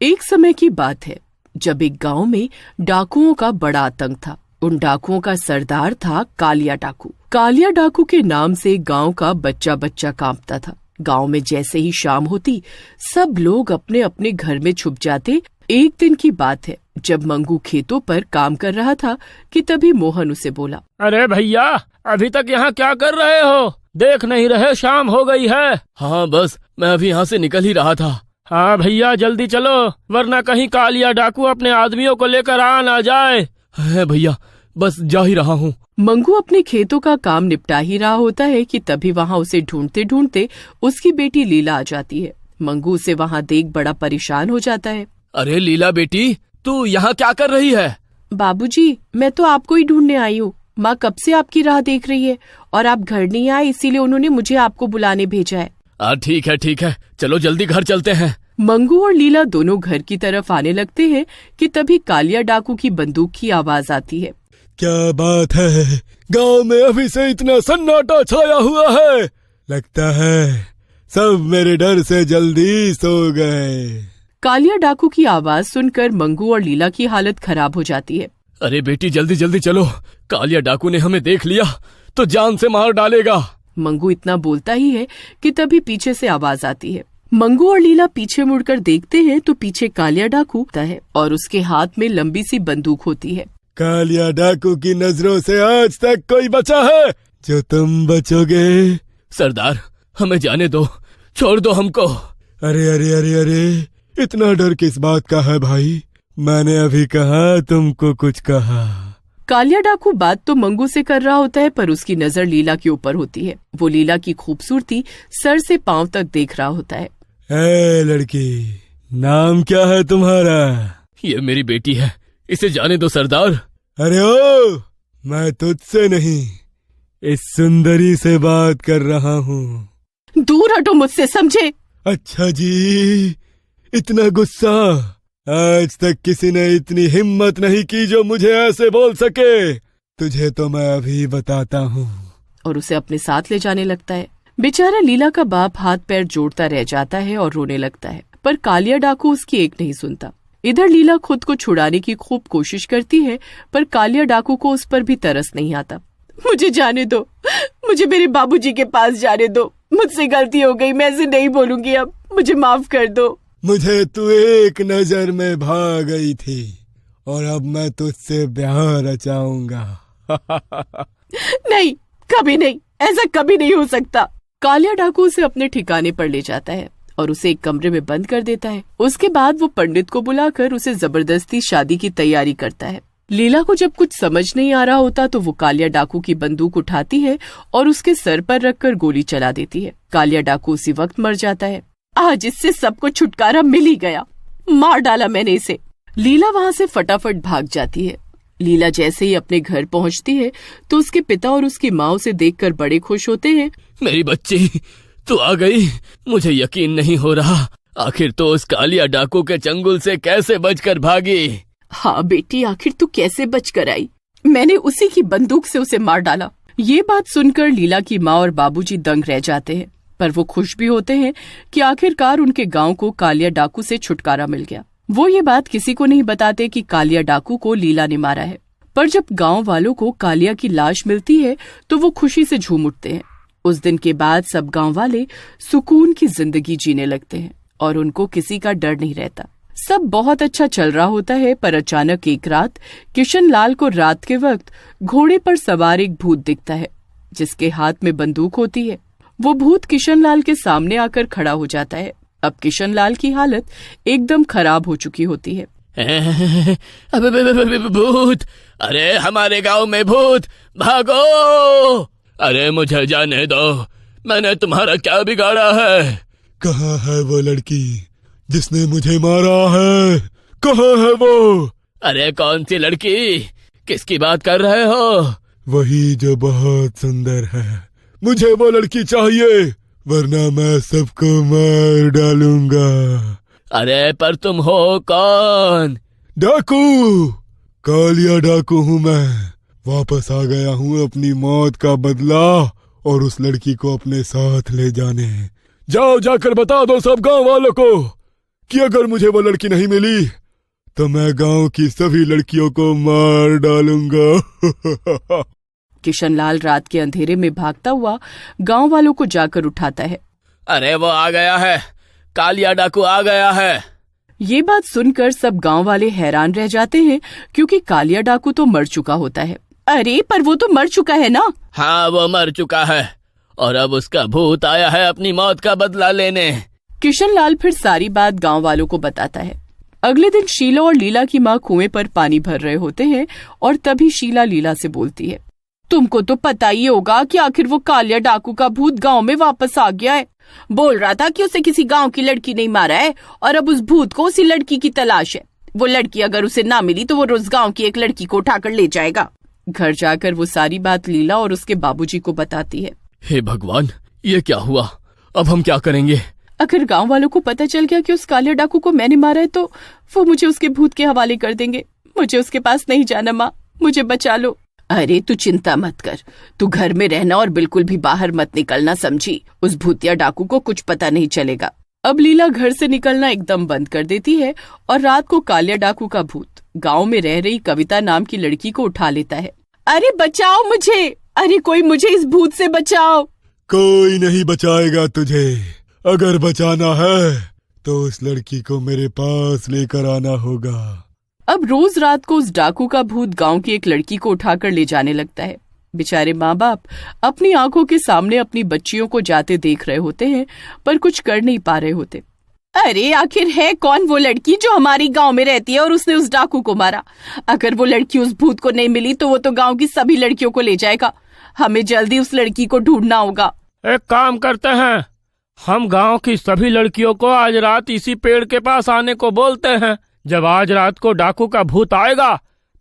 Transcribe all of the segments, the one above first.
एक समय की बात है जब एक गांव में डाकुओं का बड़ा आतंक था। उन डाकुओं का सरदार था कालिया डाकू। कालिया डाकू के नाम से गांव का बच्चा बच्चा कांपता था। गांव में जैसे ही शाम होती सब लोग अपने अपने घर में छुप जाते। एक दिन की बात है जब मंगू खेतों पर काम कर रहा था कि तभी मोहन उसे बोला, अरे भैया, अभी तक यहाँ क्या कर रहे हो? देख नहीं रहे शाम हो गई है। हाँ बस मैं अभी यहाँ से निकल ही रहा था। हाँ भैया जल्दी चलो, वरना कहीं कालिया डाकू अपने आदमियों को लेकर आ ना जाए। है भैया, बस जा ही रहा हूँ। मंगू अपने खेतों का काम निपटा ही रहा होता है कि तभी वहाँ उसे ढूंढते ढूंढते उसकी बेटी लीला आ जाती है। मंगू उसे वहाँ देख बड़ा परेशान हो जाता है। अरे लीला बेटी, तू यहाँ क्या कर रही है? बाबूजी, मैं तो आपको ही ढूंढने आई हूँ। माँ कब से आपकी राह देख रही है और आप घर नहीं आए, इसीलिए उन्होंने मुझे आपको बुलाने भेजा है। ठीक है, चलो जल्दी घर चलते हैं। मंगू और लीला दोनों घर की तरफ आने लगते हैं कि तभी कालिया डाकू की बंदूक की आवाज आती है। क्या बात है, गांव में अभी से इतना सन्नाटा छाया हुआ है। लगता है सब मेरे डर से जल्दी सो गए। कालिया डाकू की आवाज सुनकर मंगू और लीला की हालत खराब हो जाती है। अरे बेटी जल्दी जल्दी चलो, कालिया डाकू ने हमें देख लिया तो जान से मार डालेगा। मंगू इतना बोलता ही है कि तभी पीछे से आवाज आती है। मंगू और लीला पीछे मुड़कर देखते हैं तो पीछे कालिया डाकू होता है और उसके हाथ में लंबी सी बंदूक होती है। कालिया डाकू की नजरों से आज तक कोई बचा है जो तुम बचोगे? सरदार, हमें जाने दो, छोड़ दो हमको। अरे अरे अरे अरे, इतना डर किस बात का है भाई? मैंने अभी कहा तुमको कुछ कहा। कालिया डाकू बात तो मंगू से कर रहा होता है पर उसकी नजर लीला के ऊपर होती है। वो लीला की खूबसूरती सर से पांव तक देख रहा होता है। ए लड़की, नाम क्या है तुम्हारा? ये मेरी बेटी है, इसे जाने दो सरदार। अरे ओ, मैं तुझसे नहीं, इस सुंदरी से बात कर रहा हूँ। दूर हटो मुझसे, समझे? अच्छा जी, इतना गुस्सा? आज तक किसी ने इतनी हिम्मत नहीं की जो मुझे ऐसे बोल सके। तुझे तो मैं अभी बताता हूँ। और उसे अपने साथ ले जाने लगता है। बेचारा लीला का बाप हाथ पैर जोड़ता रह जाता है और रोने लगता है, पर कालिया डाकू उसकी एक नहीं सुनता। इधर लीला खुद को छुड़ाने की खूब कोशिश करती है पर कालिया डाकू को उस पर भी तरस नहीं आता। मुझे जाने दो, मुझे मेरे बाबूजी के पास जाने दो। मुझसे गलती हो गई, मैं ऐसे नहीं बोलूंगी अब, मुझे माफ कर दो। मुझे तू एक नजर में भाग गई थी और अब मैं तुझसे ब्याह रचाऊंगा। नहीं, कभी नहीं, ऐसा कभी नहीं हो सकता। कालिया डाकू उसे अपने ठिकाने पर ले जाता है और उसे एक कमरे में बंद कर देता है। उसके बाद वो पंडित को बुलाकर उसे जबरदस्ती शादी की तैयारी करता है। लीला को जब कुछ समझ नहीं आ रहा होता तो वो कालिया डाकू की बंदूक उठाती है और उसके सर पर रखकर गोली चला देती है। कालिया डाकू उसी वक्त मर जाता है। आज इससे सबको छुटकारा मिल ही गया, मार डाला मैंने इसे। लीला वहाँ से फटाफट भाग जाती है। लीला जैसे ही अपने घर पहुँचती है तो उसके पिता और उसकी माँ उसे देखकर बड़े खुश होते हैं। मेरी बच्ची, तू आ गई। मुझे यकीन नहीं हो रहा, आखिर तो उस कालिया डाकू के चंगुल से कैसे बचकर भागी? हाँ बेटी, आखिर तू कैसे बचकर आई? मैंने उसी की बंदूक से उसे मार डाला। ये बात सुनकर लीला की माँ और बाबूजी दंग रह जाते हैं, पर वो खुश भी होते हैं कि आखिरकार उनके गांव को कालिया डाकू से छुटकारा मिल गया। वो ये बात किसी को नहीं बताते कि कालिया डाकू को लीला ने मारा है। पर जब गांव वालों को कालिया की लाश मिलती है तो वो खुशी से झूम उठते हैं। उस दिन के बाद सब गांव वाले सुकून की जिंदगी जीने लगते हैं और उनको किसी का डर नहीं रहता। सब बहुत अच्छा चल रहा होता है, पर अचानक एक रात किशन लाल को रात के वक्त घोड़े पर सवार एक भूत दिखता है जिसके हाथ में बंदूक होती है। वो भूत किशन लाल के सामने आकर खड़ा हो जाता है। अब किशन लाल की हालत एकदम खराब हो चुकी होती है। भूत! अरे हमारे गांव में भूत! भागो! अरे मुझे जाने दो, मैंने तुम्हारा क्या बिगाड़ा है? कहाँ है वो लड़की जिसने मुझे मारा है? कहाँ है वो? अरे कौन सी लड़की? किसकी बात कर रहे हो? वही जो बहुत सुंदर है। मुझे वो लड़की चाहिए, वरना मैं सबको मार डालूंगा। अरे पर तुम हो कौन? डाकू, कालिया डाकू हूँ मैं। वापस आ गया हूँ अपनी मौत का बदला और उस लड़की को अपने साथ ले जाने। जाओ जाकर बता दो सब गांव वालों को कि अगर मुझे वो लड़की नहीं मिली तो मैं गांव की सभी लड़कियों को मार डालूंगा। किशनलाल रात के अंधेरे में भागता हुआ गांव वालों को जाकर उठाता है। अरे वो आ गया है, कालिया डाकू आ गया है। ये बात सुनकर सब गांव वाले हैरान रह जाते हैं, क्योंकि कालिया डाकू तो मर चुका होता है। अरे पर वो तो मर चुका है ना? हाँ, वो मर चुका है और अब उसका भूत आया है अपनी मौत का बदला लेने। किशनलाल फिर सारी बात गांव वालों को बताता है। अगले दिन शीला और लीला की माँ कुएं पर पानी भर रहे होते हैं और तभी शीला लीला से बोलती है, तुमको तो पता ही होगा कि आखिर वो कालिया डाकू का भूत गांव में वापस आ गया है। बोल रहा था कि उसे किसी गांव की लड़की नहीं मारा है और अब उस भूत को उसी लड़की की तलाश है। वो लड़की अगर उसे ना मिली तो वो रोज गांव की एक लड़की को उठाकर ले जाएगा। घर जाकर वो सारी बात लीला और उसके बाबूजी को बताती है। हे भगवान, ये क्या हुआ? अब हम क्या करेंगे? अगर गांव वालों को पता चल गया कि उस कालिया डाकू को मैंने मारा है तो वो मुझे उसके भूत के हवाले कर देंगे। मुझे उसके पास नहीं जाना माँ, मुझे बचा लो। अरे तू चिंता मत कर, तू घर में रहना और बिल्कुल भी बाहर मत निकलना, समझी? उस भूतिया डाकू को कुछ पता नहीं चलेगा। अब लीला घर से निकलना एकदम बंद कर देती है और रात को कालिया डाकू का भूत गांव में रह रही कविता नाम की लड़की को उठा लेता है। अरे बचाओ मुझे, अरे कोई मुझे इस भूत से बचाओ। कोई नहीं बचाएगा तुझे। अगर बचाना है तो उस लड़की को मेरे पास लेकर आना होगा। अब रोज रात को उस डाकू का भूत गांव की एक लड़की को उठाकर ले जाने लगता है। बेचारे माँ बाप अपनी आंखों के सामने अपनी बच्चियों को जाते देख रहे होते हैं, पर कुछ कर नहीं पा रहे होते। अरे आखिर है कौन वो लड़की जो हमारी गांव में रहती है और उसने उस डाकू को मारा? अगर वो लड़की उस भूत को नहीं मिली तो वो तो गांव की सभी लड़कियों को ले जाएगा। हमें जल्दी उस लड़की को ढूंढना होगा। एक काम करते हैं, हम गांव की सभी लड़कियों को आज रात इसी पेड़ के पास आने को बोलते हैं। जब आज रात को डाकू का भूत आएगा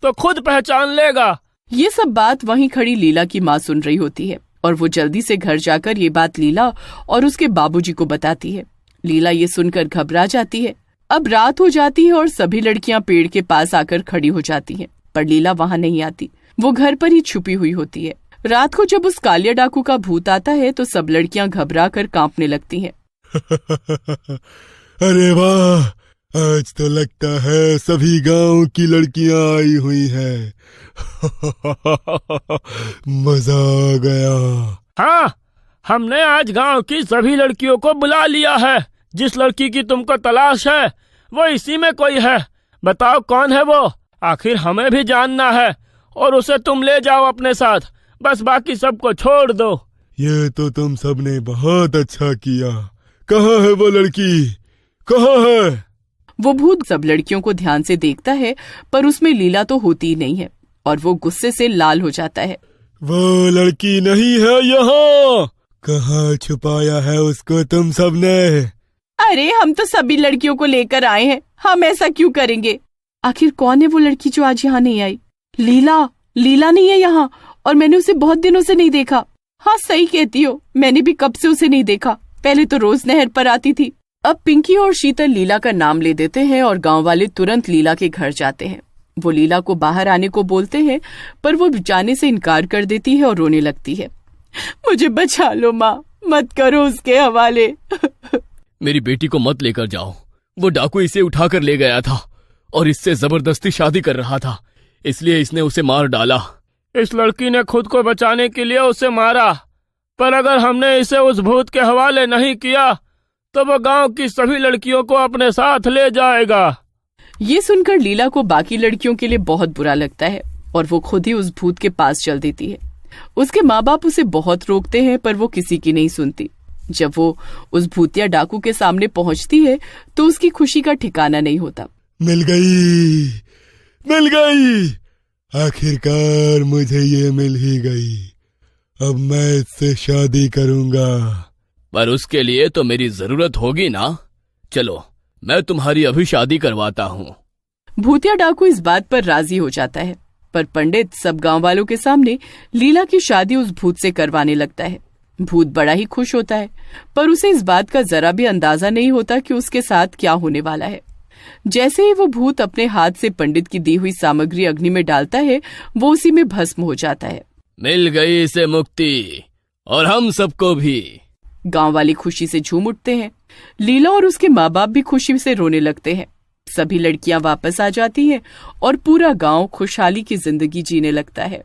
तो खुद पहचान लेगा। ये सब बात वहीं खड़ी लीला की माँ सुन रही होती है और वो जल्दी से घर जाकर ये बात लीला और उसके बाबूजी को बताती है। लीला ये सुनकर घबरा जाती है। अब रात हो जाती है और सभी लड़कियां पेड़ के पास आकर खड़ी हो जाती हैं, पर लीला वहां नहीं आती। वो घर पर ही छुपी हुई होती है। रात को जब उस कालिया डाकू का भूत आता है तो सब लड़कियां घबरा कर कांपने लगती हैं। अरे वाह, आज तो लगता है सभी गांव की लड़कियां आई हुई हैं। मजा आ गया। हाँ, हमने आज गांव की सभी लड़कियों को बुला लिया है। जिस लड़की की तुमको तलाश है वो इसी में कोई है। बताओ कौन है वो? आखिर हमें भी जानना है और उसे तुम ले जाओ अपने साथ। बस बाकी सबको छोड़ दो। ये तो तुम सबने बहुत अच्छा किया। कहाँ है वो लड़की? कहाँ है? वो भूत सब लड़कियों को ध्यान से देखता है, पर उसमें लीला तो होती ही नहीं है और वो गुस्से से लाल हो जाता है। वो लड़की नहीं है यहाँ। कहाँ छुपाया है उसको तुम सबने? अरे हम तो सभी लड़कियों को लेकर आए हैं, हम ऐसा क्यों करेंगे? आखिर कौन है वो लड़की जो आज यहाँ नहीं आई? लीला नहीं है यहाँ और मैंने उसे बहुत दिनों से नहीं देखा। हाँ सही कहती हो, मैंने भी कब से उसे नहीं देखा। पहले तो रोज नहर पर आती थी। अब पिंकी और शीतल लीला का नाम ले देते हैं और गांव वाले तुरंत लीला के घर जाते हैं। वो लीला को बाहर आने को बोलते हैं, पर वो जाने से इनकार कर देती है और रोने लगती है। मुझे बचा लो माँ, मत करो उसके हवाले। मेरी बेटी को मत लेकर जाओ। वो डाकू इसे उठाकर ले गया था और इससे जबरदस्ती शादी कर रहा था, इसलिए इसने उसे मार डाला। इस लड़की ने खुद को बचाने के लिए उसे मारा, पर अगर हमने इसे उस भूत के हवाले नहीं किया तो वो गांव की सभी लड़कियों को अपने साथ ले जाएगा। ये सुनकर लीला को बाकी लड़कियों के लिए बहुत बुरा लगता है और वो खुद ही उस भूत के पास चल देती है। उसके माँ बाप उसे बहुत रोकते हैं, पर वो किसी की नहीं सुनती। जब वो उस भूतिया डाकू के सामने पहुंचती है तो उसकी खुशी का ठिकाना नहीं होता। मिल गई। आखिरकार मुझे ये मिल ही गई। अब मैं इससे शादी करूंगा। पर उसके लिए तो मेरी जरूरत होगी ना। चलो मैं तुम्हारी अभी शादी करवाता हूँ। भूतिया डाकू इस बात पर राजी हो जाता है, पर पंडित सब गांव वालों के सामने लीला की शादी उस भूत से करवाने लगता है। भूत बड़ा ही खुश होता है, पर उसे इस बात का जरा भी अंदाजा नहीं होता कि उसके साथ क्या होने वाला है। जैसे ही वो भूत अपने हाथ से पंडित की दी हुई सामग्री अग्नि में डालता है, वो उसी में भस्म हो जाता है। मिल गई इसे मुक्ति और हम सबको भी। गांव वाले खुशी से झूम उठते हैं। लीला और उसके माँ बाप भी खुशी से रोने लगते हैं। सभी लड़कियां वापस आ जाती हैं और पूरा गांव खुशहाली की जिंदगी जीने लगता है।